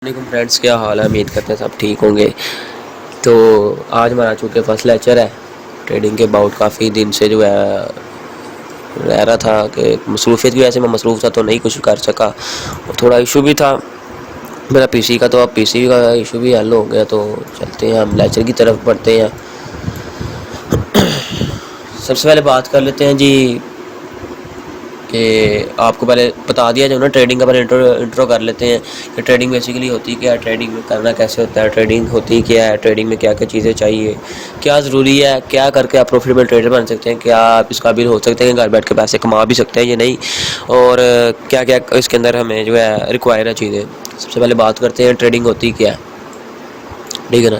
वालेकुम फ्रेंड्स, क्या हाल है। उम्मीद करते हैं सब ठीक होंगे। तो आज हमारा चूँकि फर्स्ट लेक्चर है ट्रेडिंग के अबाउट, काफ़ी दिन से जो है रह रहा था कि मसरूफियत की वजह से मैं मसरूफ़ था तो नहीं कुछ कर सका, और थोड़ा इशू भी था मेरा पीसी का। तो अब पीसी का इशू भी हल हो गया, तो चलते हैं हम लेक्चर की तरफ बढ़ते हैं। सबसे पहले बात कर लेते हैं जी कि आपको पहले बता दिया जाए ना, ट्रेडिंग का पहले इंट्रो कर लेते हैं कि ट्रेडिंग बेसिकली होती क्या है, ट्रेडिंग में करना कैसे होता है, ट्रेडिंग होती क्या है, ट्रेडिंग में क्या क्या चीज़ें चाहिए, क्या ज़रूरी है, क्या करके आप प्रॉफिटेबल ट्रेडर बन सकते हैं, क्या आप इस काबिल हो सकते हैं घर बैठ के पैसे कमा भी सकते हैं ये नहीं, और क्या क्या इसके अंदर हमें जो है रिक्वायर है चीज़ें। सबसे पहले बात करते हैं ट्रेडिंग होती क्या है, ठीक है ना।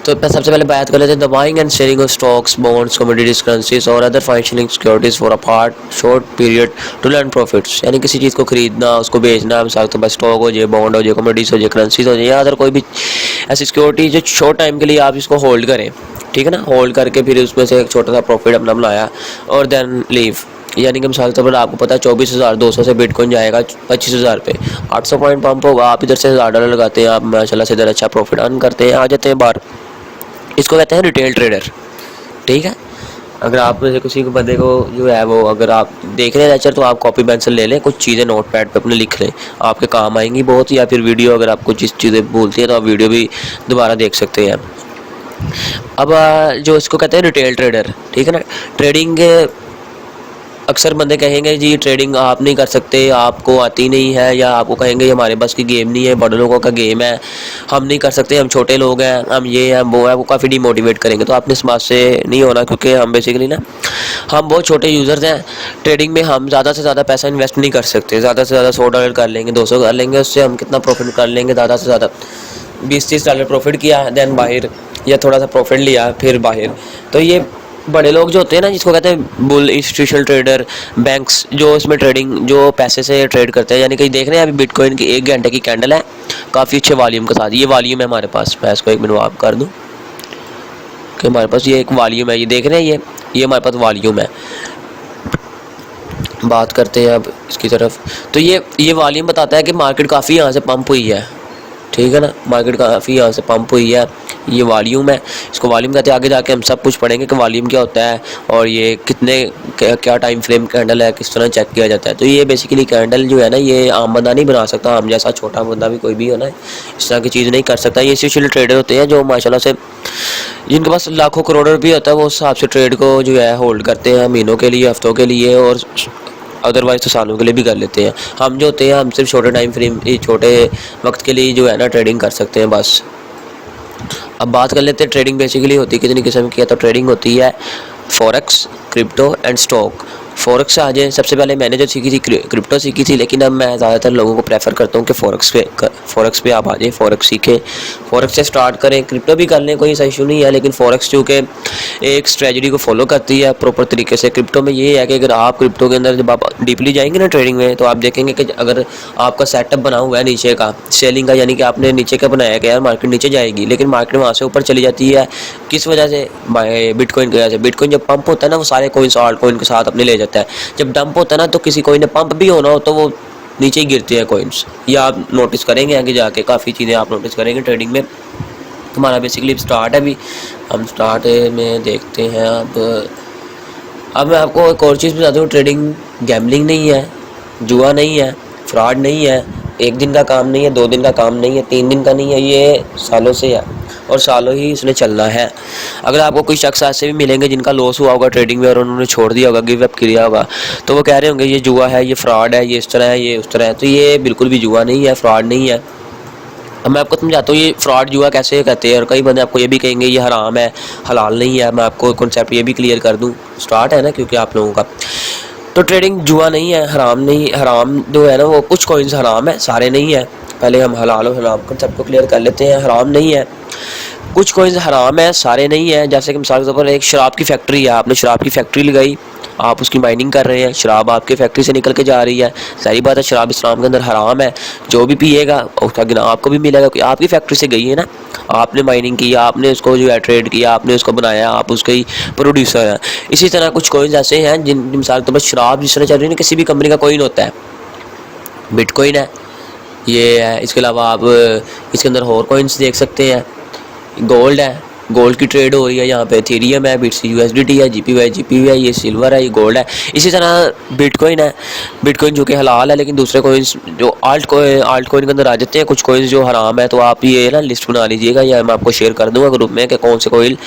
तो सबसे पहले बात कर लेते हैं the buying and selling of stocks, bonds, commodities, currencies और other financial securities for a part short period to learn profits. यानी किसी चीज़ को खरीदना, उसको बेचना, मिसाल तो बस स्टॉक हो जाए, बॉन्ड हो जाए, कमोडिटीज हो जाए, करेंसीज हो जाए, या अदर कोई भी ऐसी सिक्योरिटी जो शॉर्ट टाइम के लिए आप इसको होल्ड करें, ठीक है ना। होल्ड करके फिर उसमें से एक छोटा सा प्रॉफिट अपना बनाया और देन लीव। यानी कि मिसाल तौर पर आपको पता है 24,200 से बिटकॉइन जाएगा 25,000 पे, 800 पॉइंट पंप होगा, आप इधर से $1000 लगाते हैं, आप माशाल्लाह से इधर अच्छा प्रॉफिट अर्न करते हैं, आ जाते हैं बाहर। इसको कहते हैं रिटेल ट्रेडर, ठीक है। अगर आप में से किसी को बंदे को जो है वो, अगर आप देख रहे हैं लेक्चर तो आप कॉपी पेंसिल ले लें, कुछ चीज़ें नोट पैड पे अपने लिख लें, आपके काम आएंगी बहुत। या फिर वीडियो, अगर आपको जिस चीज़ें भूलती है तो आप वीडियो भी दोबारा देख सकते हैं। अब जो इसको कहते हैं रिटेल ट्रेडर, ठीक है ना। ट्रेडिंग अक्सर बंदे कहेंगे जी ट्रेडिंग आप नहीं कर सकते, आपको आती नहीं है, या आपको कहेंगे हमारे बस की गेम नहीं है, बड़े लोगों का गेम है, हम नहीं कर सकते, हम छोटे लोग हैं, हम ये हैं वो है, वो काफ़ी डिमोटिवेट करेंगे। तो आपने इस बात से नहीं होना, क्योंकि हम बेसिकली ना, हम बहुत छोटे यूज़र्स हैं। ट्रेडिंग में हम ज़्यादा से ज़्यादा पैसा इन्वेस्ट नहीं कर सकते। ज़्यादा से ज़्यादा $100 कर लेंगे, 200 कर लेंगे, उससे हम कितना प्रॉफिट कर लेंगे, ज़्यादा से ज़्यादा $20-30 प्रॉफिट किया, देन बाहर, या थोड़ा सा प्रॉफिट लिया फिर बाहर। तो ये बड़े लोग जो होते हैं ना, जिसको कहते हैं बुल, इंस्टीट्यूशनल ट्रेडर, बैंक्स, जो इसमें ट्रेडिंग, जो पैसे से ट्रेड करते हैं। यानी कि देख रहे हैं अभी बिटकॉइन की 1 घंटे की कैंडल है, काफ़ी अच्छे वॉल्यूम के साथ। ये वॉल्यूम है हमारे पास, मैं इसको 1 मिनट आप कर दूँ कि हमारे पास ये एक वॉल्यूम है, ये देख रहे हैं, ये हमारे पास वॉल्यूम है। बात करते हैं अब इसकी तरफ। तो ये वॉल्यूम बताता है कि मार्केट काफ़ी यहाँ से पंप हुई है, ठीक है ना, मार्केट काफ़ी यहाँ से पंप हुई है। ये वॉल्यूम है, इसको वॉल्यूम कहते हैं। आगे जाके हम सब कुछ पढ़ेंगे कि वॉल्यूम क्या होता है, और ये कितने क्या टाइम फ्रेम कैंडल है, किस तरह चेक किया जाता है। तो ये बेसिकली कैंडल जो है ना, ये आम बंदा नहीं बना सकता, हम जैसा छोटा बंदा भी कोई भी हो ना, इस तरह की चीज़ नहीं कर सकता। ये इंस्टीट्यूशनल ट्रेडर होते हैं जो माशाल्लाह से, जिनके पास लाखों करोड़ों रुपये होता है, वो उस हिसाब से ट्रेड को जो है होल्ड करते हैं, महीनों के लिए, हफ्तों के लिए, और अदरवाइज़ तो सालों के लिए भी कर लेते हैं। हम जो होते हैं, हम सिर्फ छोटे टाइम फ्रेम, छोटे वक्त के लिए जो है ना ट्रेडिंग कर सकते हैं बस। अब बात कर लेते हैं ट्रेडिंग बेसिकली होती है कितनी किस्म की है। तो ट्रेडिंग होती है forex, crypto and stock. Forex से आ जाए, सबसे पहले मैंने जो सीखी थी क्रिप्टो सीखी थी, लेकिन अब मैं ज़्यादातर लोगों को प्रेफर करता हूँ कि फॉरेक्स पे आप आ जाए, फॉरेक्स सीखें, फॉरेक्स से स्टार्ट करें। क्रिप्टो भी कर लें, कोई सा इशू नहीं है, लेकिन फॉरेक्स चूँकि एक स्ट्रेटजी को फॉलो करती है प्रॉपर तरीके से। क्रिप्टो में ये है कि अगर आप क्रिप्टो के अंदर जब आप डीपली जाएंगे ना ट्रेडिंग में, तो आप देखेंगे कि अगर आपका सेटअप बना हुआ है नीचे का सेलिंग का, यानी कि आपने नीचे का बनाया कि यार मार्केट नीचे जाएगी, लेकिन मार्केट वहाँ से ऊपर चली जाती है, किस वजह से, बिटकॉइन की वजह से। बिटकॉइन जब पंप होता है ना, वो सारे कॉइन्स आल्ट कॉइन के साथ अपने ले जाता है। जब डंप होता है ना, तो किसी कोई ने पंप भी होना हो तो वो नीचे ही गिरते हैं कॉइन्स। ये आप नोटिस करेंगे, आगे जाके काफ़ी चीज़ें आप नोटिस करेंगे ट्रेडिंग में। हमारा बेसिकली स्टार्ट है, अभी हम स्टार्ट में देखते हैं। अब मैं आपको एक और चीज़ बता दूँ, ट्रेडिंग गैम्बलिंग नहीं है, जुआ नहीं है, फ्रॉड नहीं है, 1 दिन का काम नहीं है, 2 दिन का काम नहीं है, 3 दिन का नहीं है, ये सालों से है और सालों ही इसने चलना है। अगर आपको कोई शख्स ऐसे भी मिलेंगे जिनका लॉस हुआ होगा ट्रेडिंग में और उन्होंने छोड़ दिया होगा, गिव अप किया होगा, तो वो कह रहे होंगे ये जुआ है, ये फ्रॉड है, ये इस तरह है, ये उस तरह है। तो ये बिल्कुल भी जुआ नहीं है, फ्रॉड नहीं है। अब मैं आपको समझाता हूँ ये फ्रॉड जुआ कैसे कहते हैं, और कई बंदे आपको ये भी कहेंगे ये हराम है, हलाल नहीं है। मैं आपको कॉन्सेप्ट ये भी क्लियर कर दूँ, स्टार्ट है ना क्योंकि आप लोगों का। तो ट्रेडिंग जुआ नहीं है, हराम नहीं, हराम जो है ना वो कुछ कॉइन्स हराम है, सारे नहीं है। पहले हम हलाल और हराम कॉन्सेप्ट को क्लियर कर लेते हैं। हराम नहीं है, कुछ कॉइन्स हराम है, सारे नहीं है। जैसे कि मिसाल के तौर पर एक शराब की फैक्ट्री है, आपने शराब की फैक्ट्री लगाई, आप उसकी माइनिंग कर रहे हैं, शराब आपके फैक्ट्री से निकल के जा रही है, सारी बात है शराब इस्लाम के अंदर हराम है। जो भी पिएगा उसका गिना आपको भी मिलेगा, क्योंकि आपकी फैक्ट्री से गई है ना, आपने माइनिंग की, आपने उसको जो है ट्रेड किया, आपने उसको बनाया, आप उसके ही प्रोड्यूसर हैं। इसी तरह कुछ कॉइन्स ऐसे हैं जिन मिसाल के तौर पर शराब जिस तरह चल रही है ना, किसी भी कंपनी का कॉइन होता है, बिटकॉइन है, ये है। इसके अलावा आप इसके अंदर और कॉइन्स देख सकते हैं। गोल्ड है, गोल्ड की ट्रेड हो रही है यहाँ पे। एथेरियम है, बिट्स यूएसडीटी है, जीपीवी है, ये सिल्वर है, ये गोल्ड है। इसी तरह बिटकॉइन है, बिटकॉइन जो कि हलाल है, लेकिन दूसरे कॉइन्स जो आल्ट कॉइन के अंदर आ जाते हैं कुछ कॉइन्स जो हराम है। तो आप ये ना लिस्ट बना लीजिएगा, या मैं आपको शेयर कर दूँगा ग्रुप में कि कौन से कॉइन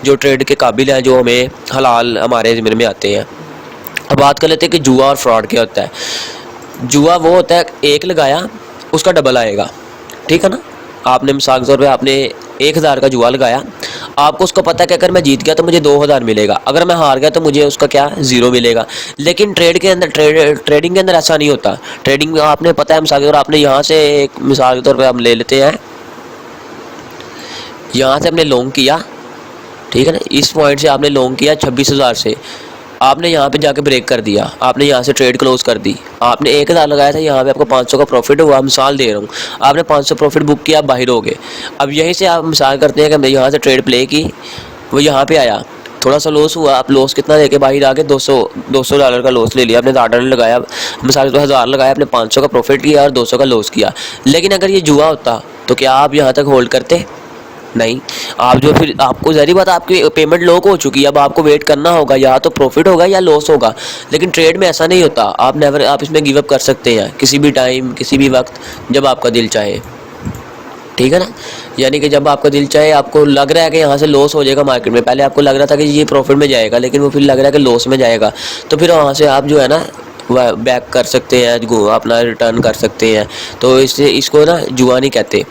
जो ट्रेड के काबिल हैं, जो हमें हलाल हमारे ज़िम्मे में आते हैं। अब बात कर लेते हैं कि जुआ और फ्रॉड क्या होता है। जुआ वो होता है एक लगाया उसका डबल आएगा, ठीक है ना। आपने मिसाल के तौर पे आपने 1000 का जुआ लगाया, आपको उसको पता है कि अगर मैं जीत गया तो मुझे 2000 मिलेगा, अगर मैं हार गया तो मुझे उसका क्या 0 मिलेगा। लेकिन ट्रेडिंग के अंदर ऐसा नहीं होता। ट्रेडिंग में आपने पता है मिसाल के तौर आपने यहाँ से एक मिसाल के तौर पे हम ले लेते हैं, यहाँ से आपने लॉन्ग किया, ठीक है ना, इस पॉइंट से आपने लॉन्ग किया 26,000 से, आपने यहाँ पे जाके ब्रेक कर दिया, आपने यहाँ से ट्रेड क्लोज कर दी, आपने 1000 लगाया था, यहाँ पे आपको 500 का प्रॉफिट हुआ, मिसाल दे रहा हूँ, आपने 500 प्रॉफिट बुक किया, आप बाहर हो गए। अब यहीं से आप मिसाल करते हैं कि हमने यहाँ से ट्रेड प्ले की, वो यहाँ पे आया, थोड़ा सा लॉस हुआ, आप लॉस कितना लेके बाहर आके $200 का लॉस ले लिया, आपने $10 लगाया, मिसाल तो 1000 लगाया, आपने 500 का प्रॉफिट किया और 200 का लॉस किया। लेकिन अगर ये जुआ होता तो क्या आप यहाँ तक होल्ड करते? नहीं। आप जो फिर आपको ज़ाहिर बात आपकी पेमेंट लॉक हो चुकी है, अब आपको वेट करना होगा, या तो प्रॉफिट होगा या लॉस होगा। लेकिन ट्रेड में ऐसा नहीं होता, आप इसमें गिव अप कर सकते हैं किसी भी टाइम, किसी भी वक्त, जब आपका दिल चाहे, ठीक है ना। यानी कि जब आपका दिल चाहे, आपको लग रहा है कि यहाँ से लॉस हो जाएगा मार्केट में, पहले आपको लग रहा था कि ये प्रॉफिट में जाएगा, लेकिन वो फिर लग रहा है कि लॉस में जाएगा, तो फिर वहाँ से आप जो है ना बैक कर सकते हैं, अपना रिटर्न कर सकते हैं। तो इसको ना जुआ नहीं कहते।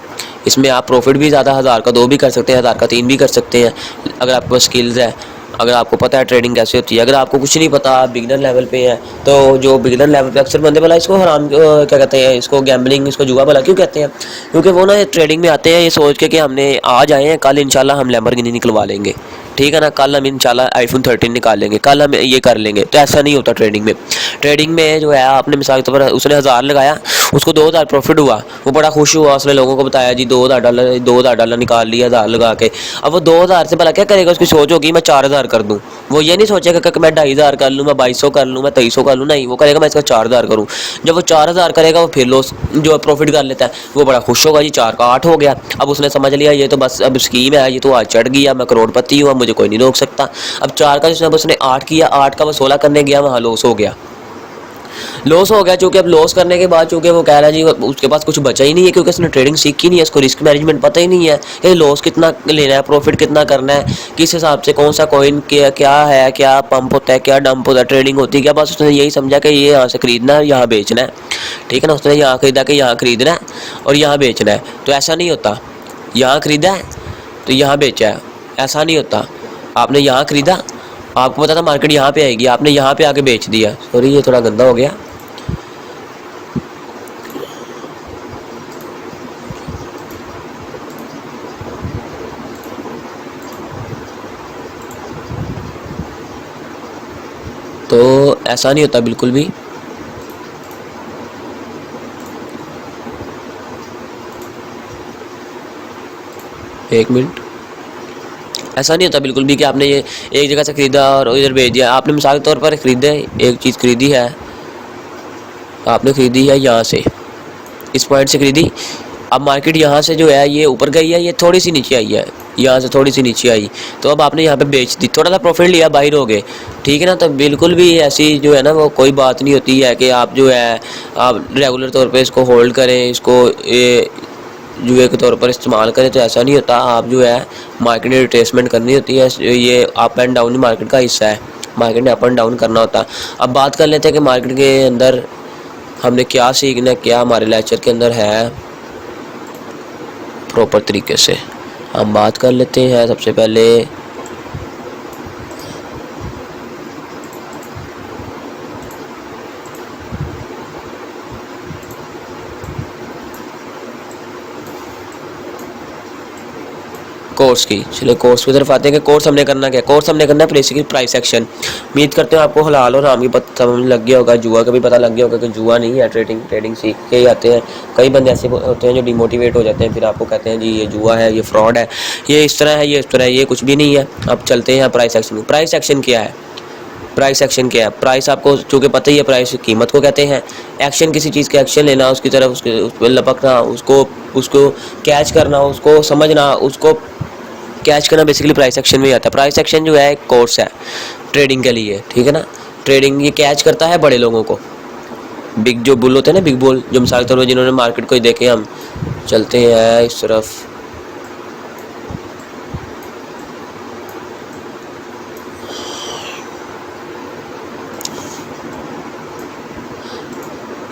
इसमें आप प्रॉफिट भी ज़्यादा 1000 का 2 भी कर सकते हैं, 1000 का 3 भी कर सकते हैं, अगर आपके पास स्किल्स है, अगर आपको पता है ट्रेडिंग कैसे होती है। अगर आपको कुछ नहीं पता, आप बिगिनर लेवल पे हैं, तो जो बिगिनर लेवल पे अक्सर बंदे भला इसको हराम क्या कहते हैं, इसको गैम्बलिंग, इसको जुआ भला क्यों कहते हैं? क्योंकि वो ना ट्रेडिंग में आते हैं ये सोच के कि हमने आज आए हैं, कल इंशाल्लाह हम लैम्बोर्गिनी निकलवा लेंगे, ठीक है ना, कल हम इंशाल्लाह आईफोन 13 निकाल लेंगे, कल हम ये कर लेंगे। तो ऐसा नहीं होता ट्रेडिंग में। ट्रेडिंग में जो है, आपने मिसाल के तौर पर उसने 1000 लगाया, उसको 2000 प्रॉफिट हुआ, वो बड़ा खुश हुआ, उसने लोगों को बताया जी $2000 निकाल लिया 1000 लगा के। अब वो 2000 से भला क्या करेगा, उसकी सोच होगी मैं 4000 कर दूँ। वो ये नहीं सोचेगा कि मैं 2500 कर लूँ, मैं 2200 कर लूँ, मैं 2300 कर लूँ, नहीं, वो करेगा मैं इसका 4000 करूँ। जब वो 4000 करेगा, वो फिर लॉस जो प्रॉफिट कर लेता है, वो बड़ा खुश होगा जी 4 का 8 हो गया। अब उसने समझ लिया ये तो बस अब स्कीम है, ये तो आज चढ़ गया, मैं करोड़पति हूँ, मुझे कोई नहीं रोक सकता। अब 4 का जिसने उसने 8 किया, 8 का वो 16 करने गया, वहाँ लॉस हो गया। चूँकि अब लॉस करने के बाद चूँकि वो कह रहा है जी उसके पास कुछ बचा ही नहीं है, क्योंकि उसने ट्रेडिंग सीखी नहीं है, उसको रिस्क मैनेजमेंट पता ही नहीं है कि लॉस कितना लेना है, प्रॉफिट कितना करना है, किस हिसाब से कौन सा कॉइन क्या है, क्या पंप होता है, क्या डंप होता है, ट्रेडिंग होती है क्या। बस उसने यही समझा कि ये यहाँ से खरीदना है, यहाँ बेचना है, ठीक है ना। उसने यहाँ खरीदा कि यहाँ खरीदना है और यहाँ बेचना है। तो ऐसा नहीं होता, यहाँ खरीदा है तो यहाँ बेचा है, ऐसा नहीं होता। आपने यहाँ खरीदा, आपको पता था मार्केट यहाँ पे आएगी, आपने यहाँ पे आके बेच दिया। सॉरी, ये थोड़ा गंदा हो गया। तो ऐसा नहीं होता बिल्कुल भी। एक मिनट, ऐसा नहीं होता बिल्कुल भी कि आपने ये एक जगह से ख़रीदा और इधर भेज दिया। आपने मिसाल के तौर पर ख़रीदे, एक चीज़ ख़रीदी है, आपने ख़रीदी है यहाँ से, इस पॉइंट से ख़रीदी। अब मार्केट यहाँ से जो है ये ऊपर गई है, ये थोड़ी सी नीचे आई है, यहाँ से थोड़ी सी नीचे आई, तो अब आपने यहाँ पे बेच दी, थोड़ा सा प्रॉफिट लिया, बाहर हो गए, ठीक है ना। तो बिल्कुल भी ऐसी जो है ना वो कोई बात नहीं होती है कि आप जो है आप रेगुलर तौर पे इसको होल्ड करें, इसको जुए के तौर पर इस्तेमाल करें। तो ऐसा नहीं होता। आप जो है मार्केट में रिट्रेसमेंट करनी होती है, ये अप एंड डाउन मार्केट का हिस्सा है, मार्केट ने अप एंड डाउन करना होता है। अब बात कर लेते हैं कि मार्केट के अंदर हमने क्या सीखना है, क्या हमारे लेक्चर के अंदर है प्रॉपर तरीके से। हम बात कर लेते हैं सबसे पहले कोर्स की। चलिए कोर्स की तरफ आते हैं कि कोर्स हमने करना क्या। कोर्स हमने करना है बेसिकली प्राइस एक्शन। उम्मीद करते हैं आपको हलाल और हराम की समझ लग गया होगा, जुआ का भी पता लग गया होगा कि जुआ नहीं है, ट्रेडिंग सीख के ही आते हैं। कई बंदे ऐसे होते हैं जो डिमोटिवेट हो जाते हैं, फिर आपको कहते हैं जी ये जुआ है, ये फ्रॉड है, ये इस तरह है, ये इस तरह है, ये कुछ भी नहीं है। अब चलते हैं प्राइस एक्शन। प्राइस एक्शन क्या है? प्राइस एक्शन क्या है? प्राइस आपको चूँकि पता ही है, प्राइस कीमत को कहते हैं। एक्शन किसी चीज़ का एक्शन लेना, उसकी तरफ उसके उस पर लपकना, उसको उसको कैच करना, उसको समझना, उसको कैच करना बेसिकली प्राइस एक्शन में ही आता है। प्राइस एक्शन जो है एक कोर्स है ट्रेडिंग के लिए, ठीक है ना। ट्रेडिंग ये कैच करता है बड़े लोगों को, बिग जो बुल होते हैं ना, बिग बुल, जो मिसाल के तौर पर जिन्होंने मार्केट को ही देखे। हम चलते हैं इस तरफ,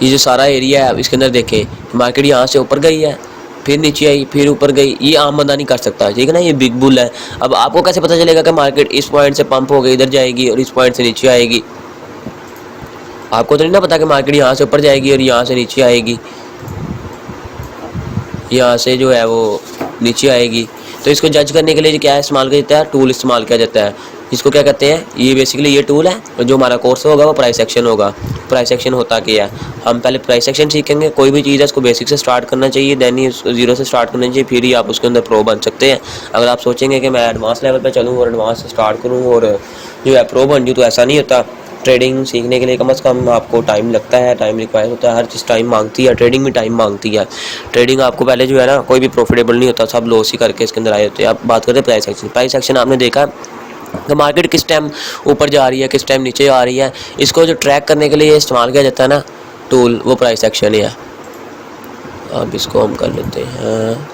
ये जो सारा एरिया है इसके अंदर देखें, मार्केट यहाँ से ऊपर गई है, फिर नीचे आई, फिर ऊपर गई। ये आम बंदा नहीं कर सकता, ठीक है ना, ये बिग बुल है। अब आपको कैसे पता चलेगा कि मार्केट इस पॉइंट से पंप हो गई, इधर जाएगी और इस पॉइंट से नीचे आएगी? आपको तो नहीं ना पता कि मार्केट यहाँ से ऊपर जाएगी और यहाँ से नीचे आएगी, यहाँ से जो है वो नीचे आएगी। तो इसको जज करने के लिए क्या इस्तेमाल किया जाता है? टूल इस्तेमाल किया जाता है। इसको क्या कहते हैं? ये बेसिकली ये टूल है, और जो हमारा कोर्स होगा वो प्राइस एक्शन होगा। प्राइस एक्शन होता क्या है? हम पहले प्राइस एक्शन सीखेंगे। कोई भी चीज़ है उसको बेसिक से स्टार्ट करना चाहिए, देन ही जीरो से स्टार्ट करना चाहिए, फिर ही आप उसके अंदर प्रो बन सकते हैं। अगर आप सोचेंगे कि मैं एडवांस लेवल पर चलूँ और एडवांस से स्टार्ट करूँ और जो है प्रो बन जाऊँ, तो ऐसा नहीं होता। ट्रेडिंग सीखने के लिए कम से कम आपको टाइम लगता है, टाइम रिक्वायर होता है, हर चीज़ टाइम मांगती है, ट्रेडिंग भी टाइम मांगती है। ट्रेडिंग आपको पहले जो है ना, कोई भी प्रॉफिटेबल नहीं होता, सब लॉस ही करके इसके अंदर आए होते हैं। आप बात करते हैं प्राइस एक्शन। प्राइस एक्शन आपने देखा कि मार्केट किस टाइम ऊपर जा रही है, किस टाइम नीचे आ रही है, इसको जो ट्रैक करने के लिए इस्तेमाल किया जाता है ना टूल, वो प्राइस एक्शन ही है। अब इसको हम कर लेते हैं,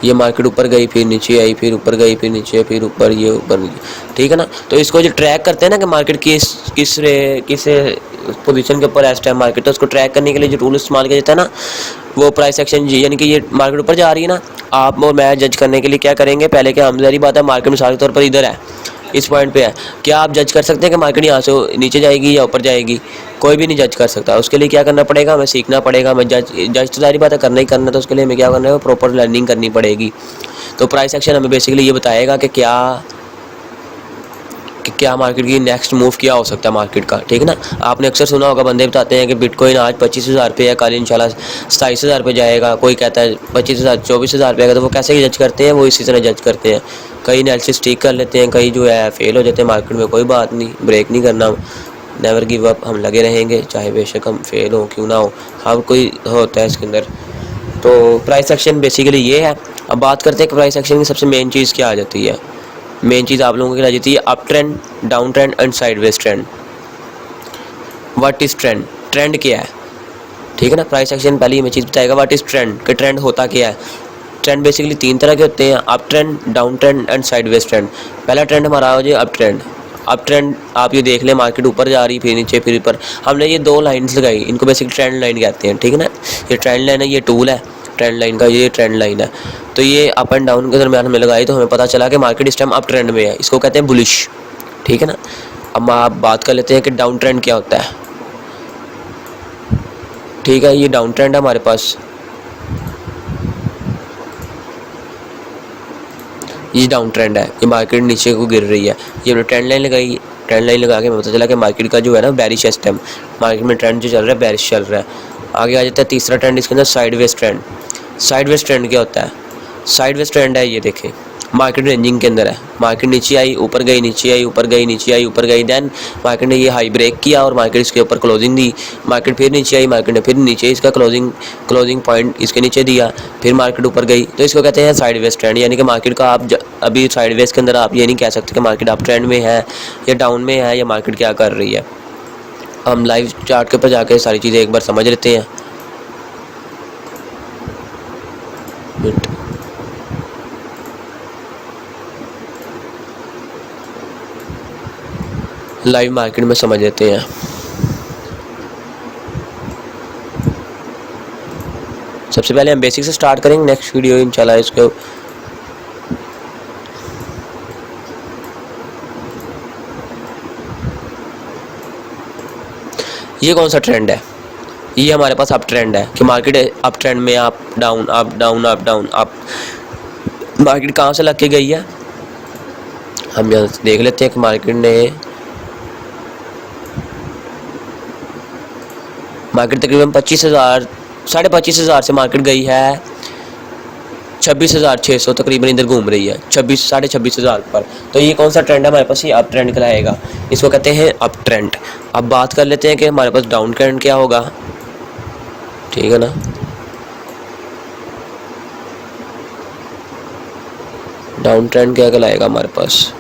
ये मार्केट ऊपर गई, फिर नीचे आई, फिर ऊपर गई, फिर नीचे, फिर ऊपर, ये ऊपर नीचे, ठीक है ना। तो इसको जो ट्रैक करते हैं ना कि मार्केट किस पोजीशन के ऊपर है इस टाइम मार्केट, तो उसको ट्रैक करने के लिए जो टूल इस्तेमाल किया जाता है ना, वो प्राइस एक्शन। यानी कि ये मार्केट ऊपर जा रही है ना, आप और मैं जज करने के लिए क्या करेंगे? पहले क्या, हम सारी बात है, मार्केट मिसाल के तौर पर इधर है, इस पॉइंट पे है, क्या आप जज कर सकते हैं कि मार्केट यहाँ से नीचे जाएगी या ऊपर जाएगी? कोई भी नहीं जज कर सकता। उसके लिए क्या करना पड़ेगा? हमें सीखना पड़ेगा। हमें जज तो सारी बात है करना ही करना, तो उसके लिए हमें क्या करना है? प्रॉपर लर्निंग करनी पड़ेगी। तो प्राइस एक्शन हमें बेसिकली ये बताएगा कि क्या मार्केट की नेक्स्ट मूव क्या हो सकता है मार्केट का, ठीक है ना। आपने अक्सर सुना होगा, बंदे बताते हैं कि बिटकॉइन आज 25,000 पे है, कल इंशाल्लाह 27,000 पे जाएगा, कोई कहता है 25,000 24,000 पे आएगा। तो वो कैसे जज करते हैं? वो इसी तरह जज करते हैं। कई एनालिसिस ठीक कर लेते हैं, कई जो है फेल हो जाते हैं मार्केट में। कोई बात नहीं, ब्रेक नहीं करना, नेवर गिव अप, हम लगे रहेंगे, चाहे बेशक हम फेल हो क्यों ना हो, हर कोई होता है इसके अंदर। तो प्राइस एक्शन बेसिकली ये है। अब बात करते हैं कि प्राइस एक्शन की सबसे मेन चीज़ क्या आ जाती है। मेन चीज़ आप लोगों की आ जाती है up trend, down trend and sideways trend. What is trend? Trend क्या है, ठीक है ना। प्राइस एक्शन पहले हमें चीज़ बताएगा व्हाट इज़ ट्रेंड, कि ट्रेंड होता क्या है। ट्रेंड बेसिकली 3 तरह के होते हैं, up trend, down trend and sideways trend. पहला ट्रेंड हमारा हो जाए अप ट्रेंड। अप ट्रेंड आप ये देख लें, मार्केट ऊपर जा रही, फिर नीचे, फिर ऊपर। हमने ये 2 लाइन्स लगाई, इनको बेसिकली ट्रेंड लाइन कहते हैं, ठीक है ना। ये ट्रेंड लाइन है, ये टूल है ट्रेंड लाइन का, ये ट्रेंड लाइन है। तो ये अप एंड डाउन के दरमियान हमने लगाई, तो हमें पता चला कि मार्केट इस टाइम अप ट्रेंड में है, इसको कहते हैं बुलिश, ठीक है ना। अब आप बात कर लेते हैं कि डाउन ट्रेंड क्या होता है, ठीक है। ये डाउन ट्रेंड है हमारे पास, ये डाउन ट्रेंड है, ये मार्केट नीचे को गिर रही है। ये हमने ट्रेंड लाइन लगाई, ट्रेंड लाइन लगा के हमें पता चला कि मार्केट का जो है ना बेरिश है इस टाइम, मार्केट में ट्रेंड जो चल रहा है बेरिश चल रहा है। आगे आ जाता है तीसरा ट्रेंड इसके अंदर, साइडवेज ट्रेंड। साइडवेज ट्रेंड क्या होता है? साइडवेज ट्रेंड है, ये देखें, मार्केट रेंजिंग के अंदर है, मार्केट नीचे आई, ऊपर गई, नीचे आई, ऊपर गई, नीचे आई, ऊपर गई, देन मार्केट ने ये हाई ब्रेक किया और मार्केट इसके ऊपर क्लोजिंग दी। मार्केट फिर नीचे आई, मार्केट ने फिर नीचे इसका क्लोजिंग पॉइंट इसके नीचे दिया, फिर मार्केट ऊपर गई। तो इसको कहते हैं साइडवेज ट्रेंड। यानी कि मार्केट का आप अभी साइडवेज के अंदर आप ये नहीं कह सकते कि मार्केट अप ट्रेंड में है या डाउन में है या मार्केट क्या कर रही है। हम लाइव चार्ट के ऊपर जाके सारी चीज़ें एक बार समझ लेते हैं। लाइव मार्केट में समझ लेते हैं। सबसे पहले हम बेसिक से स्टार्ट करेंगे, नेक्स्ट वीडियो इंशाल्लाह इसको ये कौन सा ट्रेंड है? ये हमारे पास अप ट्रेंड है कि मार्केट अप ट्रेंड में, up down, up down, up down, up. Market कहाँ से लग के गई है? हम यहाँ देख लेते हैं कि मार्केट तकरीबन 25,000 25,500 से मार्केट गई है 26,600 तकरीबन इधर घूम रही है, 26,500 पर। तो ये कौन सा ट्रेंड है हमारे पास? ये अप ट्रेंड कहलाएगा, इसको कहते हैं अप ट्रेंड। अब बात कर लेते हैं कि हमारे पास डाउन ट्रेंड क्या होगा, ठीक है ना। डाउन ट्रेंड क्या कहलाएगा हमारे पास?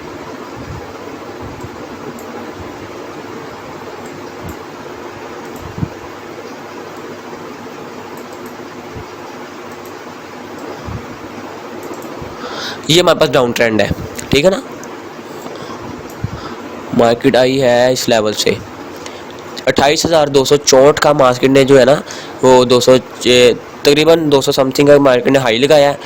ये हमारे पास डाउन ट्रेंड है, ठीक है ना। मार्केट आई है इस लेवल से 28,264 का मार्केट ने जो है ना वो 200 तकरीबन 200 समथिंग का मार्केट ने हाई लगाया है।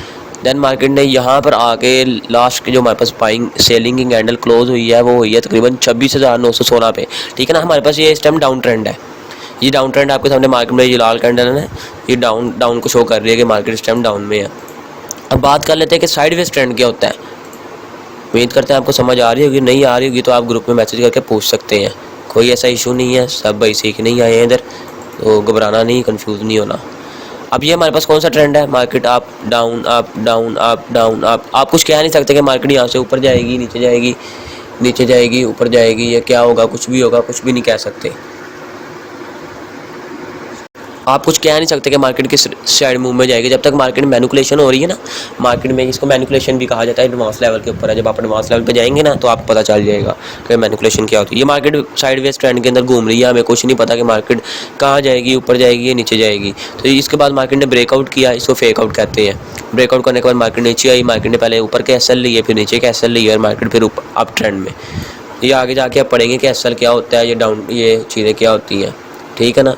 देन मार्केट ने यहाँ पर आके लास्ट जो हमारे पास बाइंग सेलिंग की कैंडल क्लोज हुई है वो हुई है तकरीबन 26,916 पे, ठीक है ना। हमारे पास ये इस टाइम डाउन ट्रेंड है। ये डाउन ट्रेंड आपके सामने मार्केट में ये लाल कैंडल है, ये डाउन को शो कर रही है कि मार्केट इस टाइम डाउन में है। अब बात कर लेते हैं कि साइडवेज ट्रेंड क्या होता है। उम्मीद करते हैं आपको समझ आ रही होगी, नहीं आ रही होगी तो आप ग्रुप में मैसेज करके पूछ सकते हैं, कोई ऐसा इशू नहीं है, सब भाई सीख नहीं आए हैं इधर, तो घबराना नहीं, कंफ्यूज नहीं होना। अब ये हमारे पास कौन सा ट्रेंड है? Market up down up down up down up. आप कुछ कह नहीं सकते कि मार्केट यहाँ से ऊपर जाएगी, नीचे जाएगी, नीचे जाएगी, ऊपर जाएगी, या क्या होगा, कुछ भी होगा, कुछ भी नहीं कह सकते। आप कुछ कह नहीं सकते कि मार्केट किस साइड मूव में जाएगी, जब तक मार्केट में मैनिपुलेशन हो रही है ना। मार्केट में इसको मैनिपुलेशन भी कहा जाता है, एडवांस लेवल के ऊपर है। जब आप एडवांस लेवल पे जाएंगे ना तो आपको पता चल जाएगा कि मैनिपुलेशन क्या होती है। ये मार्केट साइडवेज ट्रेंड के अंदर घूम रही है, हमें कुछ नहीं पता कि मार्केट कहाँ जाएगी, ऊपर जाएगी या नीचे जाएगी। तो इसके बाद मार्केट ने ब्रेकआउट किया, इसको फेक आउट कहते हैं। ब्रेकआउट करने के बाद मार्केट नीचे आई, मार्केट ने पहले ऊपर के एसएल लिए, फिर नीचे के एसएल लिए और मार्केट फिर अप ट्रेंड में। ये आगे जाके आप पढ़ेंगे कि एसएल क्या होता है, ये डाउन, ये चीज़ें क्या होती हैं, ठीक है ना।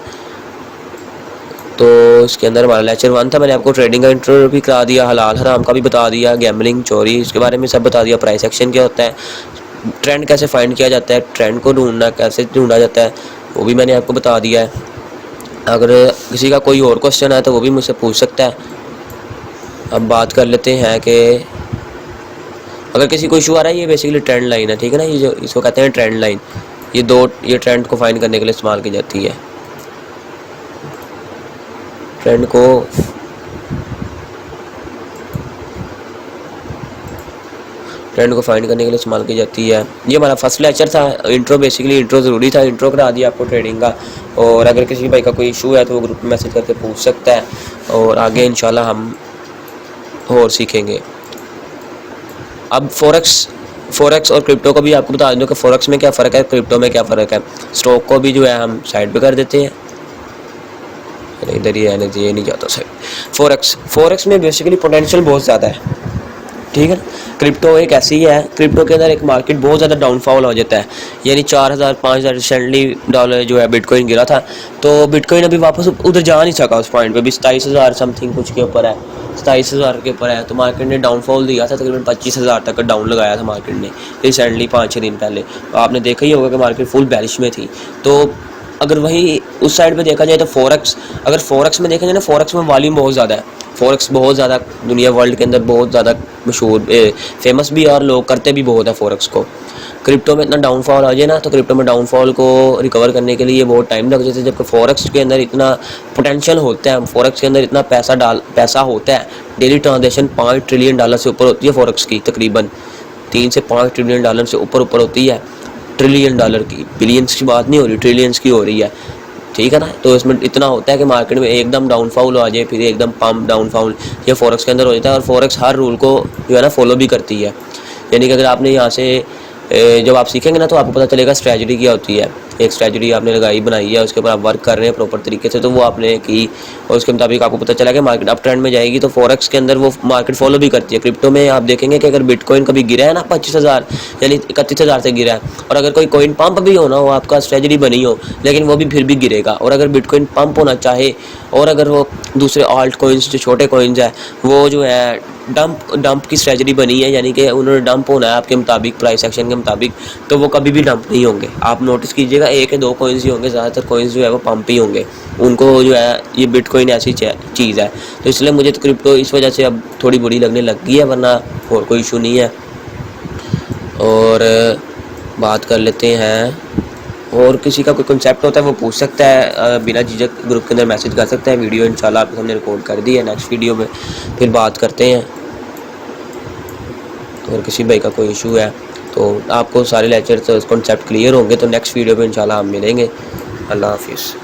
तो इसके अंदर हमारा लेक्चर 1 था। मैंने आपको ट्रेडिंग का इंट्रो भी करा दिया, हलाल हराम का भी बता दिया, गैम्बलिंग चोरी इसके बारे में सब बता दिया, प्राइस एक्शन क्या होता है, ट्रेंड कैसे फाइंड किया जाता है, ट्रेंड को ढूंढना कैसे ढूंढा जाता है वो भी मैंने आपको बता दिया है। अगर किसी का कोई और क्वेश्चन है तो वो भी मुझसे पूछ सकता है। अब बात कर लेते हैं कि अगर किसी को इशू आ रहा है, ये बेसिकली ट्रेंड लाइन है, ठीक है ना। ये जो इसको कहते हैं ट्रेंड लाइन, ये ट्रेंड को फाइंड करने के लिए इस्तेमाल की जाती है। ट्रेंड को फाइंड करने के लिए इस्तेमाल की जाती है। ये हमारा फर्स्ट लेक्चर था, इंट्रो, बेसिकली इंट्रो ज़रूरी था, इंट्रो करा दिया आपको ट्रेडिंग का। और अगर किसी भाई का कोई इशू है तो वो ग्रुप में मैसेज करके पूछ सकता है, और आगे इंशाल्लाह हम और सीखेंगे। अब फॉरेक्स और क्रिप्टो को भी आपको बता दूँ कि फॉरेक्स में क्या फ़र्क है, क्रिप्टो में क्या फ़र्क है। स्टॉक को भी जो है हम साइड पे कर देते हैं, इधर ही आने ये नहीं जाता साइड। फॉरेक्स में बेसिकली पोटेंशियल बहुत ज़्यादा है, ठीक है ना। क्रिप्टो एक ऐसी है, क्रिप्टो के अंदर एक मार्केट बहुत ज़्यादा डाउनफॉल हो जाता है, यानी 4,000-5,000 रिसेंटली डॉलर जो है बिटकॉइन गिरा था, तो बिटकॉइन अभी वापस उधर जा नहीं सका, उस पॉइंट पे भी 27,000 समथिंग कुछ के ऊपर है, 27,000 के ऊपर है। तो मार्केट ने डाउनफॉल दिया था, तकरीबन 25,000 तक का डाउन लगाया था मार्केट ने रिसेंटली 5-6 दिन पहले। तो आपने देखा ही होगा कि मार्केट फुल बैरिश में थी। तो अगर वही उस साइड पे देखा जाए तो अगर फॉरेक्स में देखा जाए ना, फॉरेक्स में वॉल्यूम बहुत ज़्यादा है, फॉरेक्स बहुत ज़्यादा दुनिया वर्ल्ड के अंदर बहुत ज़्यादा मशहूर फेमस भी है और लोग करते भी बहुत है फॉरेक्स को। क्रिप्टो में इतना डाउनफॉल आ जाए ना तो क्रिप्टो में डाउनफॉल को रिकवर करने के लिए बहुत टाइम लग जाता है, जबकि फॉरेक्स के अंदर इतना पोटेंशियल होता है, फॉरेक्स के अंदर इतना पैसा होता है। डेली ट्रांजेक्शन $5 ट्रिलियन से ऊपर होती है फॉरेक्स की, तकरीबन 3 से 5 ट्रिलियन डॉलर से ऊपर होती है, ट्रिलियन डॉलर की, बिलियंस की बात नहीं हो रही, ट्रिलियंस की हो रही है, ठीक है ना। तो इसमें इतना होता है कि मार्केट में एकदम डाउनफॉल आ जाए, फिर एकदम पम्प डाउनफॉल, ये फॉरेक्स के अंदर हो जाता है। और फॉरेक्स हर रूल को जो है ना फॉलो भी करती है, यानी कि अगर आपने यहाँ से जब आप सीखेंगे ना तो आपको पता चलेगा स्ट्रेटजी क्या होती है। एक स्ट्रेटजी आपने बनाई है, उसके ऊपर आप वर्क कर रहे हैं प्रॉपर तरीके से, तो वो आपने की और उसके मुताबिक आपको पता चला कि मार्केट अप ट्रेंड में जाएगी। तो फॉरेक्स के अंदर वो मार्केट फॉलो भी करती है। क्रिप्टो में आप देखेंगे कि अगर बिटकॉइन कभी गिरा है ना 25,000 यानी 31,000 से गिरा है, और अगर कोई कॉइन पंप भी होना हो, आपका स्ट्रेटजी बनी हो, लेकिन वो भी फिर भी गिरेगा। और अगर बिटकॉइन पंप होना चाहे और अगर वो दूसरे ऑल्ट कॉइन्स जो छोटे कॉइन्स है वो जो है डंप की स्ट्रेटजी बनी है, यानी कि उन्होंने डंप होना है आपके मुताबिक, प्राइस एक्शन के मुताबिक, तो वो कभी भी डंप नहीं होंगे। आप नोटिस कीजिएगा 1 या 2 कॉइन्स ही होंगे, ज़्यादातर कॉइन्स जो है वो पंप ही होंगे। उनको जो है ये बिटकॉइन ऐसी चीज़ है, तो इसलिए मुझे तो क्रिप्टो इस वजह से अब थोड़ी बुरी लगने लग गई है, वरना और कोई इशू नहीं है। और बात कर लेते हैं, और किसी का कोई कंसेप्ट होता है वो पूछ सकता है, बिना झिझक ग्रुप के अंदर मैसेज कर सकता है। वीडियो इंशाल्लाह आपके सामने रिकॉर्ड कर दी है, नेक्स्ट वीडियो में फिर बात करते हैं। अगर किसी भाई का कोई इशू है तो आपको सारे लेक्चर्स कॉन्सेप्ट क्लियर होंगे तो नेक्स्ट वीडियो पे इंशाल्लाह हम मिलेंगे। अल्लाह हाफिज़।